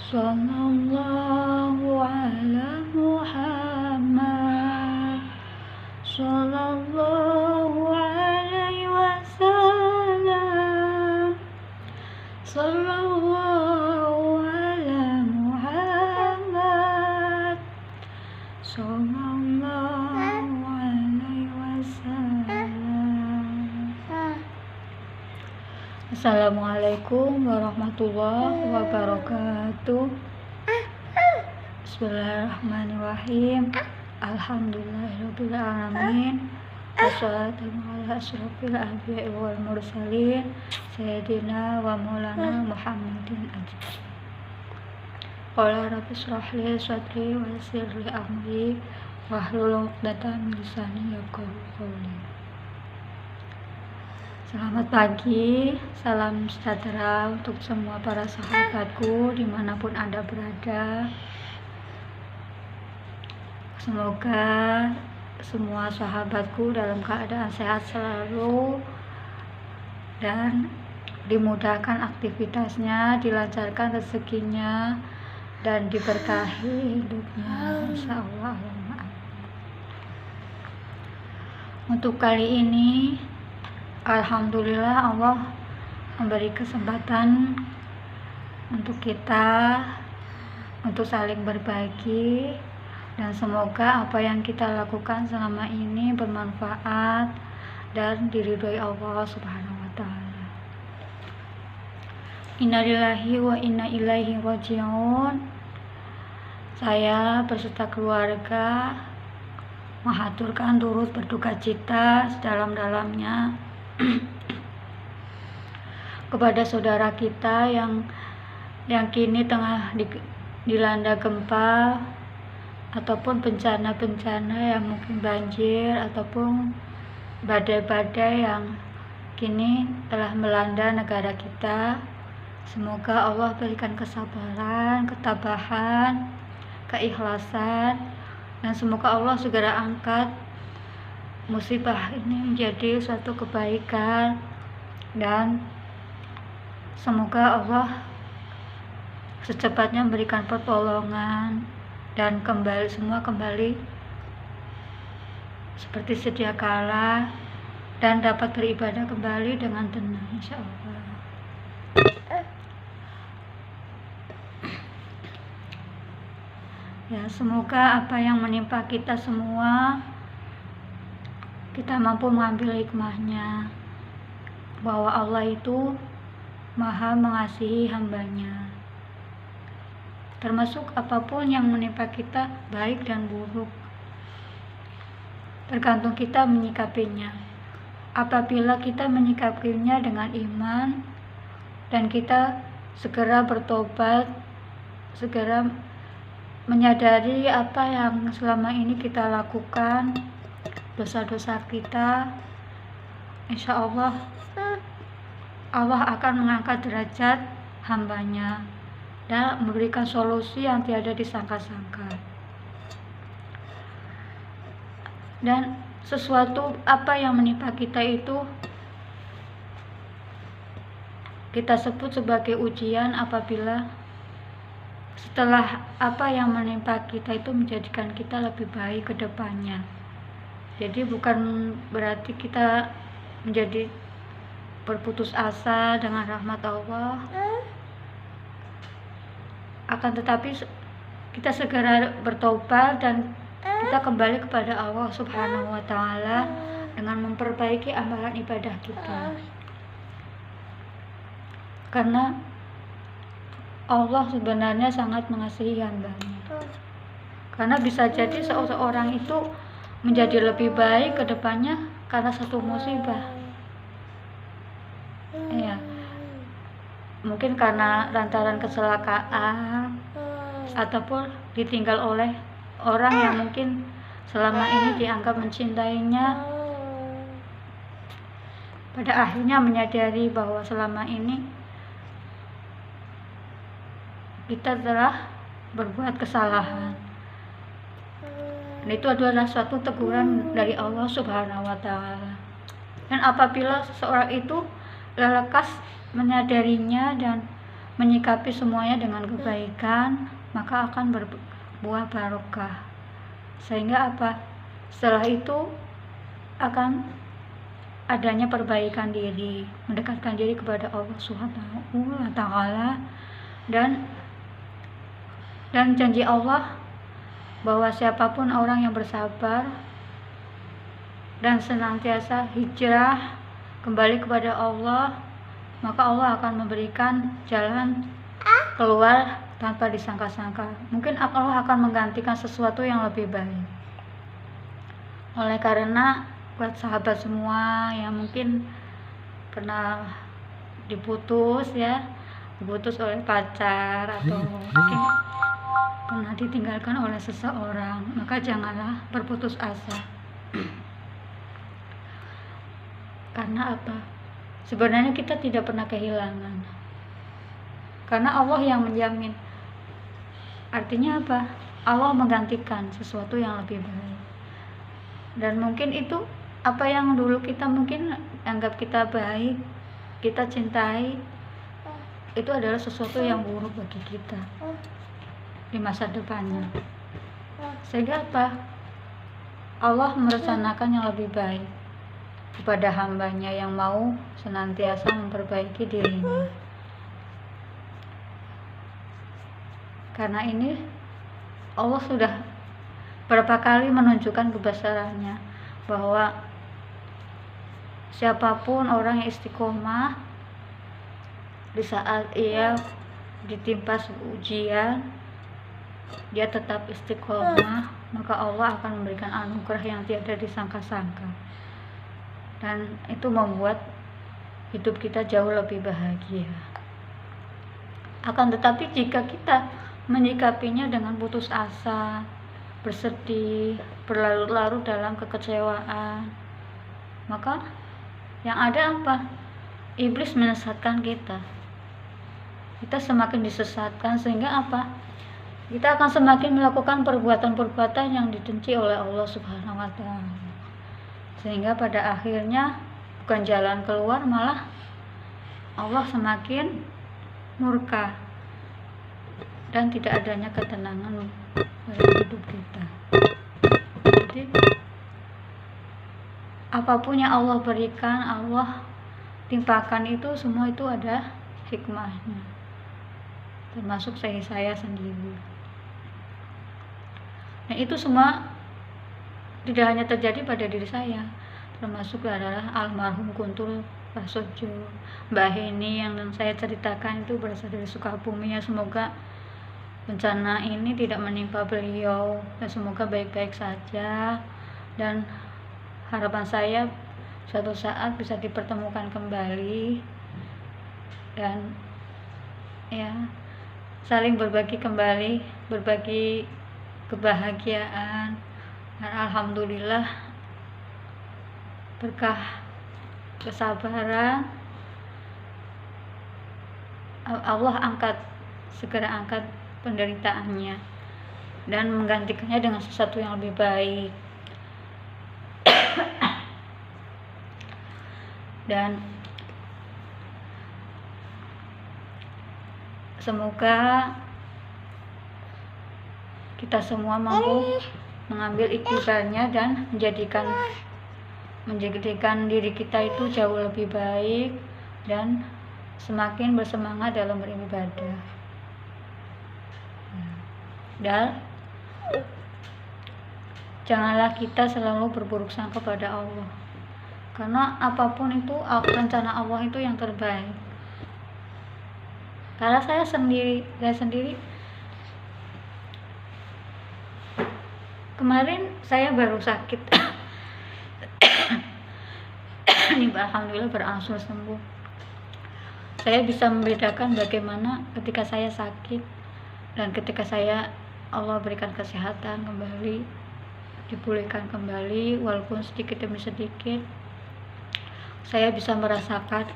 Sallallahu ala Muhammad, sallallahu alaihi wasallam, sallallahu ala Muhammad, sallallahu alaihi wasallam. Assalamualaikum warahmatullahi wabarakatuh. Bismillahirrahmanirrahim. Alhamdulillahirabbil alamin. Wassalatu ala asyrofil anbiya'i wal mursalin sayyidina wa maulana Muhammadin ajmain. Qala rabbi shrah li sadri wa yassir li amri wahlul 'uqdatam min lisani yafqahu qawli. Selamat pagi, salam sejahtera untuk semua para sahabatku dimanapun Anda berada. Semoga semua sahabatku dalam keadaan sehat selalu dan dimudahkan aktivitasnya, dilancarkan rezekinya, dan diberkahi hidupnya, insyaallah. Untuk kali ini alhamdulillah Allah memberi kesempatan untuk kita untuk saling berbagi, dan semoga apa yang kita lakukan selama ini bermanfaat dan diridhoi Allah Subhanahu wa taala. Innalillahi wa inna ilaihi raji'un. Saya beserta keluarga mengaturkan turut berduka cita sedalam-dalamnya kepada saudara kita yang kini tengah dilanda gempa ataupun bencana-bencana yang mungkin banjir ataupun badai-badai yang kini telah melanda negara kita. Semoga Allah berikan kesabaran, ketabahan, keikhlasan, dan semoga Allah segera angkat musibah ini menjadi suatu kebaikan, dan semoga Allah secepatnya memberikan pertolongan dan semua kembali seperti sedia kala dan dapat beribadah kembali dengan tenang, insyaallah. Ya, semoga apa yang menimpa kita semua kita mampu mengambil hikmahnya, bahwa Allah itu maha mengasihi hambanya, termasuk apapun yang menimpa kita, baik dan buruk, tergantung kita menyikapinya. Apabila kita menyikapinya dengan iman dan kita segera bertobat, segera menyadari apa yang selama ini kita lakukan, dosa-dosa kita, insya Allah Allah akan mengangkat derajat hambanya dan memberikan solusi yang tiada disangka-sangka. Dan sesuatu apa yang menimpa kita itu kita sebut sebagai ujian apabila setelah apa yang menimpa kita itu menjadikan kita lebih baik ke depannya. Jadi bukan berarti kita menjadi berputus asa dengan rahmat Allah, akan tetapi kita segera bertobat dan kita kembali kepada Allah Subhanahu wa taala dengan memperbaiki amalan ibadah kita. Karena Allah sebenarnya sangat mengasihi hambanya. Karena bisa jadi seseorang itu menjadi lebih baik ke depannya karena satu musibah. Ya, mungkin karena lantaran kecelakaan ataupun ditinggal oleh orang yang mungkin selama ini dianggap mencintainya, pada akhirnya menyadari bahwa selama ini kita telah berbuat kesalahan. Dan itu adalah suatu teguran dari Allah Subhanahu wa taala. Dan apabila seseorang itu lekas menyadarinya dan menyikapi semuanya dengan kebaikan, maka akan berbuah barokah. Sehingga apa? Setelah itu akan adanya perbaikan diri, mendekatkan diri kepada Allah Subhanahu wa Ta'ala, dan janji Allah bahwa siapapun orang yang bersabar dan senantiasa hijrah kembali kepada Allah, maka Allah akan memberikan jalan keluar tanpa disangka-sangka. Mungkin Allah akan menggantikan sesuatu yang lebih baik. Oleh karena buat sahabat semua yang mungkin pernah diputus oleh pacar, atau mungkin pernah ditinggalkan oleh seseorang, maka janganlah berputus asa. Karena apa? Sebenarnya kita tidak pernah kehilangan, karena Allah yang menjamin. Artinya apa? Allah menggantikan sesuatu yang lebih baik. Dan mungkin itu apa yang dulu kita mungkin anggap kita baik, kita cintai, itu adalah sesuatu yang buruk bagi kita di masa depannya. Sehingga apa? Allah merencanakan yang lebih baik kepada hambanya yang mau senantiasa memperbaiki dirinya. Karena ini Allah sudah berapa kali menunjukkan kebesarannya, bahwa siapapun orang yang istiqomah di saat ia ditimpa ujian, dia tetap istiqomah, maka Allah akan memberikan anugerah yang tiada disangka-sangka, dan itu membuat hidup kita jauh lebih bahagia. Akan tetapi jika kita menyikapinya dengan putus asa, bersedih, berlarut-larut dalam kekecewaan, maka yang ada apa? Iblis menyesatkan kita. Kita semakin disesatkan, sehingga apa? Kita akan semakin melakukan perbuatan-perbuatan yang dibenci oleh Allah Subhanahu wa Ta'ala. Sehingga pada akhirnya bukan jalan keluar, malah Allah semakin murka dan tidak adanya ketenangan dalam hidup kita. Jadi apapun yang Allah berikan, Allah timpakan, itu semua itu ada hikmahnya, termasuk saya sendiri. Nah, itu semua tidak hanya terjadi pada diri saya, termasuk adalah almarhum Kuntul Prasojo, Mbak Heni yang saya ceritakan itu berasal dari Sukabumi. Ya, semoga bencana ini tidak menimpa beliau, dan semoga baik-baik saja, dan harapan saya suatu saat bisa dipertemukan kembali, dan ya saling berbagi kembali, berbagi kebahagiaan. Dan alhamdulillah berkah kesabaran Allah segera angkat penderitaannya dan menggantikannya dengan sesuatu yang lebih baik. Dan semoga kita semua mampu mengambil iktibarnya dan menjadikan diri kita itu jauh lebih baik dan semakin bersemangat dalam beribadah. Dan janganlah kita selalu berburuk sangka pada Allah, karena apapun itu rencana Allah itu yang terbaik. Karena saya sendiri kemarin saya baru sakit. Ini alhamdulillah berangsur sembuh. Saya bisa membedakan bagaimana ketika saya sakit dan ketika Allah berikan kesehatan kembali, dipulihkan kembali, walaupun sedikit demi sedikit. Saya bisa merasakan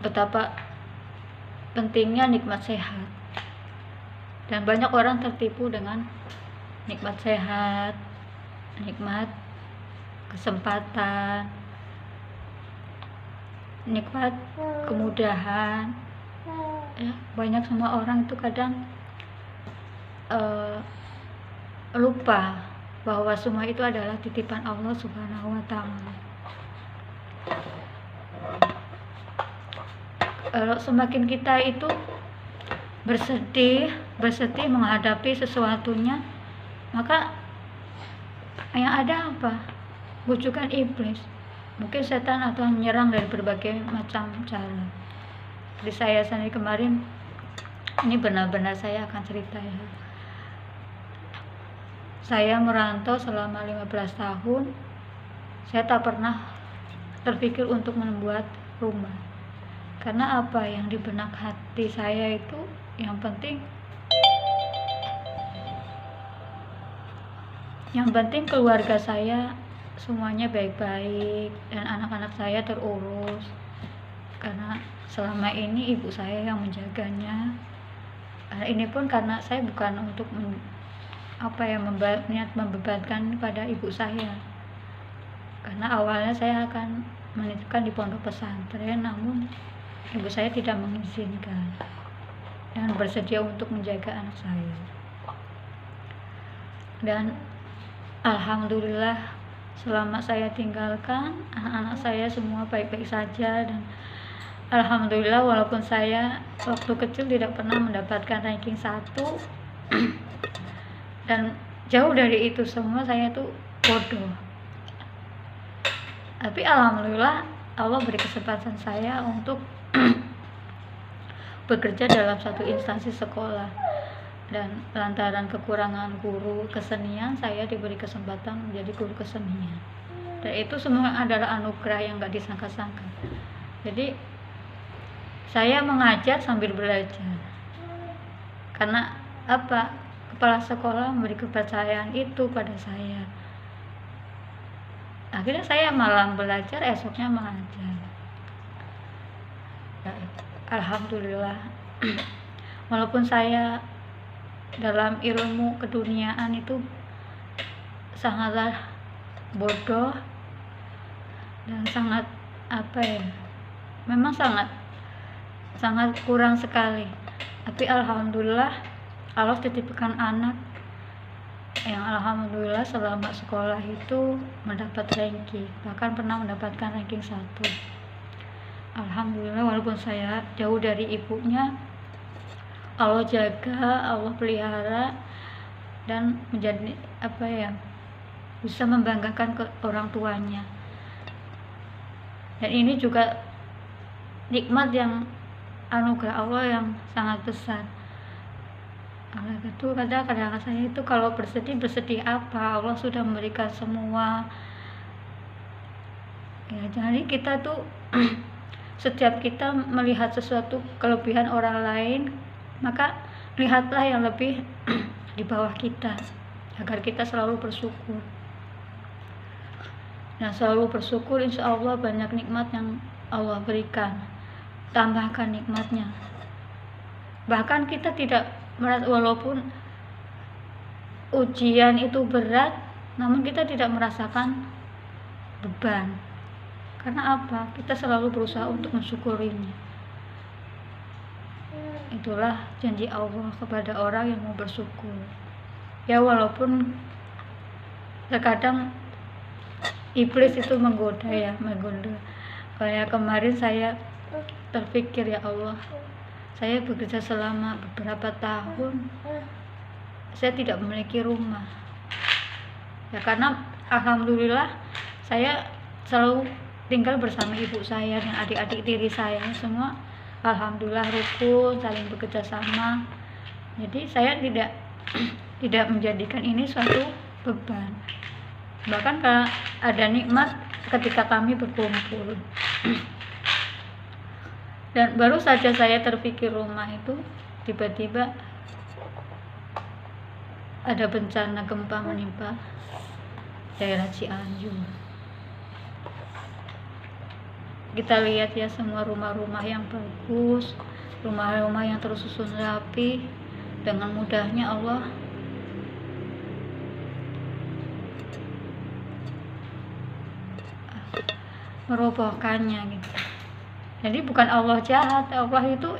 betapa pentingnya nikmat sehat, dan banyak orang tertipu dengan nikmat sehat, nikmat kesempatan, nikmat kemudahan, Ya, banyak semua orang itu kadang lupa bahwa semua itu adalah titipan Allah Subhanahu wa Ta'ala. Kalau semakin kita itu bersedih menghadapi sesuatunya, maka yang ada apa? Bujukan iblis, mungkin setan, atau menyerang dari berbagai macam cara. Jadi saya sendiri kemarin, ini benar-benar saya akan cerita ya, saya merantau selama 15 tahun, saya tak pernah terpikir untuk membuat rumah. Karena apa yang di benak hati saya itu, yang penting keluarga saya semuanya baik-baik dan anak-anak saya terurus, karena selama ini ibu saya yang menjaganya. Ini pun karena saya bukan untuk niat membebankan pada ibu saya, karena awalnya saya akan menitipkan di pondok pesantren, namun ibu saya tidak mengizinkan dan bersedia untuk menjaga anak saya. Dan alhamdulillah selama saya tinggalkan, anak-anak saya semua baik-baik saja, dan alhamdulillah walaupun saya waktu kecil tidak pernah mendapatkan ranking 1 dan jauh dari itu semua, saya tuh bodoh, tapi alhamdulillah Allah beri kesempatan saya untuk bekerja dalam satu instansi sekolah, dan lantaran kekurangan guru kesenian, saya diberi kesempatan menjadi guru kesenian, dan itu semua adalah anugerah yang gak disangka-sangka. Jadi saya mengajar sambil belajar, karena apa? Kepala sekolah memberi kepercayaan itu pada saya. Akhirnya saya malam belajar, esoknya mengajar. Ya, alhamdulillah. Walaupun saya dalam ilmu keduniaan itu sangatlah bodoh dan sangat memang sangat kurang sekali, tapi alhamdulillah Allah titipkan anak yang alhamdulillah selama sekolah itu mendapat ranking, bahkan pernah mendapatkan ranking 1. Alhamdulillah, walaupun saya jauh dari ibunya, Allah jaga, Allah pelihara, dan menjadi bisa membanggakan ke orang tuanya. Dan ini juga nikmat yang anugerah Allah yang sangat besar. Oleh itu kadang-kadang saya itu kalau bersedih apa, Allah sudah memberikan semua ya. Jadi kita tuh setiap kita melihat sesuatu kelebihan orang lain, maka lihatlah yang lebih di bawah kita, agar kita selalu bersyukur. Nah, selalu bersyukur, insya Allah banyak nikmat yang Allah berikan, tambahkan nikmatnya. Bahkan kita tidak walaupun ujian itu berat, namun kita tidak merasakan beban. Karena apa? Kita selalu berusaha untuk mensyukurinya. Itulah janji Allah kepada orang yang mau bersyukur. Ya, walaupun terkadang iblis itu menggoda. Kayak kemarin saya terpikir, ya Allah, saya bekerja selama beberapa tahun, saya tidak memiliki rumah. Ya, karena alhamdulillah saya selalu tinggal bersama ibu saya dan adik-adik tiri saya, semua alhamdulillah rukun, saling bekerja sama. Jadi saya tidak menjadikan ini suatu beban. Bahkan kalau ada nikmat ketika kami berkumpul. Dan baru saja saya terpikir rumah itu, tiba-tiba ada bencana gempa menimpa daerah Cianjur. Kita lihat ya, semua rumah-rumah yang bagus, rumah-rumah yang tersusun rapi, dengan mudahnya Allah merobohkannya gitu. Jadi bukan Allah jahat, Allah itu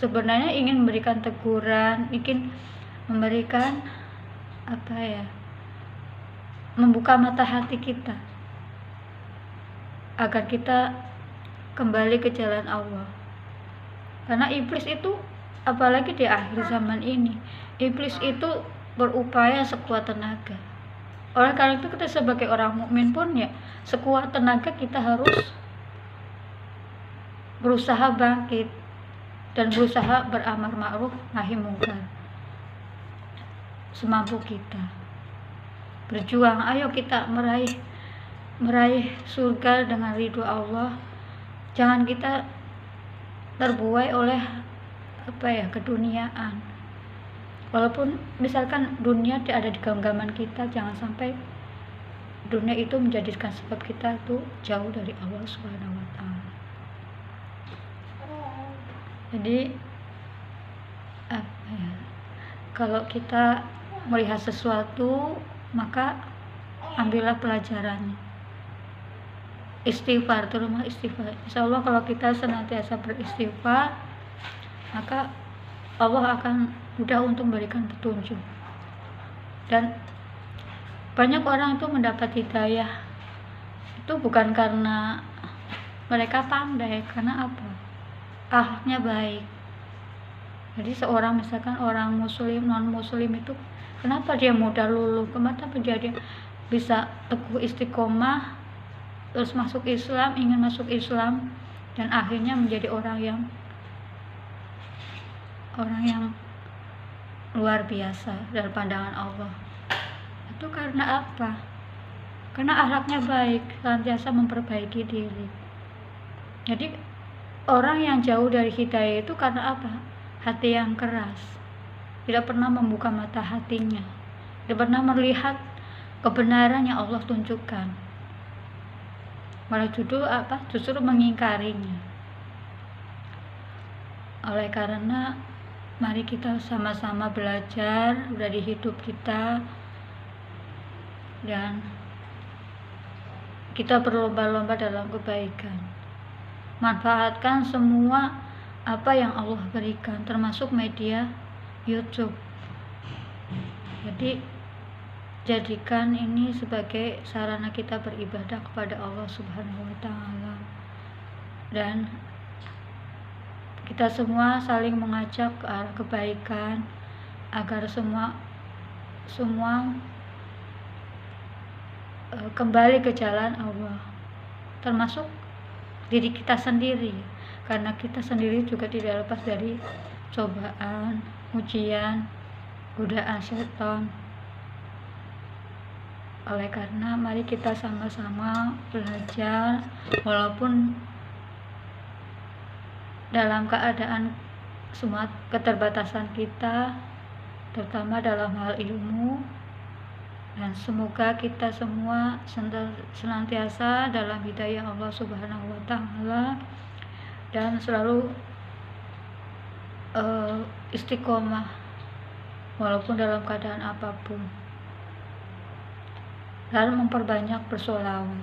sebenarnya ingin memberikan teguran, ingin memberikan membuka mata hati kita agar kita kembali ke jalan Allah. Karena iblis itu, apalagi di akhir zaman ini, iblis itu berupaya sekuat tenaga. Oleh karena itu kita sebagai orang mukmin pun ya sekuat tenaga kita harus berusaha bangkit dan berusaha beramar ma'ruf nahi mungkar semampu kita. Berjuang, ayo kita meraih surga dengan ridho Allah. Jangan kita terbuai oleh keduniaan. Walaupun misalkan dunia ada di genggaman kita, jangan sampai dunia itu menjadikan sebab kita tuh jauh dari Allah Subhanahu wa taala. Jadi kalau kita melihat sesuatu, maka ambillah pelajarannya. Istighfar, terutama istighfar. Insya Allah kalau kita senantiasa beristighfar, maka Allah akan mudah untuk memberikan petunjuk. Dan banyak orang itu mendapat hidayah itu bukan karena mereka pandai, karena apa? Akhlaknya baik. Jadi seorang misalkan orang muslim, non muslim itu kenapa dia mudah luluh, kenapa dia bisa teguh istiqomah terus masuk Islam, ingin masuk Islam, dan akhirnya menjadi orang yang luar biasa dalam pandangan Allah. Itu karena apa? Karena akhlaknya baik, senantiasa memperbaiki diri. Jadi orang yang jauh dari hidayah itu karena apa? Hati yang keras, tidak pernah membuka mata hatinya, tidak pernah melihat kebenaran yang Allah tunjukkan, malah justru mengingkarinya. Oleh karena mari kita sama-sama belajar dari hidup kita, dan kita berlomba-lomba dalam kebaikan. Manfaatkan semua apa yang Allah berikan, termasuk media YouTube. Jadi jadikan ini sebagai sarana kita beribadah kepada Allah Subhanahu wa taala. Dan kita semua saling mengajak ke arah kebaikan agar semua kembali ke jalan Allah, termasuk diri kita sendiri, karena kita sendiri juga tidak lepas dari cobaan, ujian, godaan setan. Oleh karena mari kita sama-sama belajar, walaupun dalam keadaan semua keterbatasan kita, terutama dalam hal ilmu. Dan semoga kita semua senantiasa dalam hidayah Allah Subhanahu wa taala dan selalu istiqomah walaupun dalam keadaan apapun. Lalu memperbanyak bersolawat.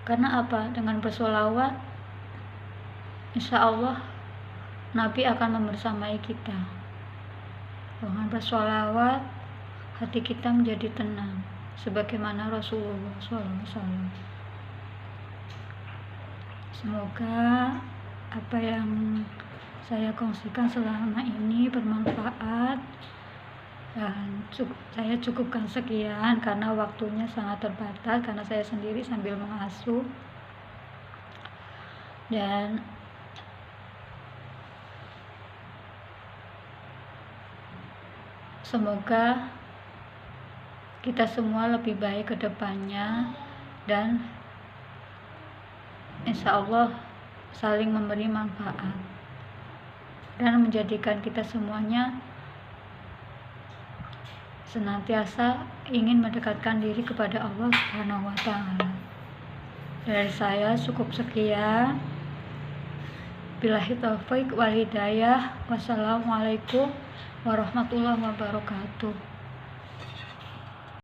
Karena apa? Dengan bersolawat, insya Allah Nabi akan membersamai kita. Dengan bersolawat, hati kita menjadi tenang, sebagaimana Rasulullah SAW. Semoga apa yang saya kongsikan selama ini bermanfaat, dan saya cukupkan sekian karena waktunya sangat terbatas, karena saya sendiri sambil mengasuh. Dan semoga kita semua lebih baik ke depannya, dan insya Allah saling memberi manfaat dan menjadikan kita semuanya senantiasa ingin mendekatkan diri kepada Allah Subhanahu wa taala. Dari saya cukup sekian. Billahi taufik wal hidayah. Wassalamualaikum warahmatullahi wabarakatuh.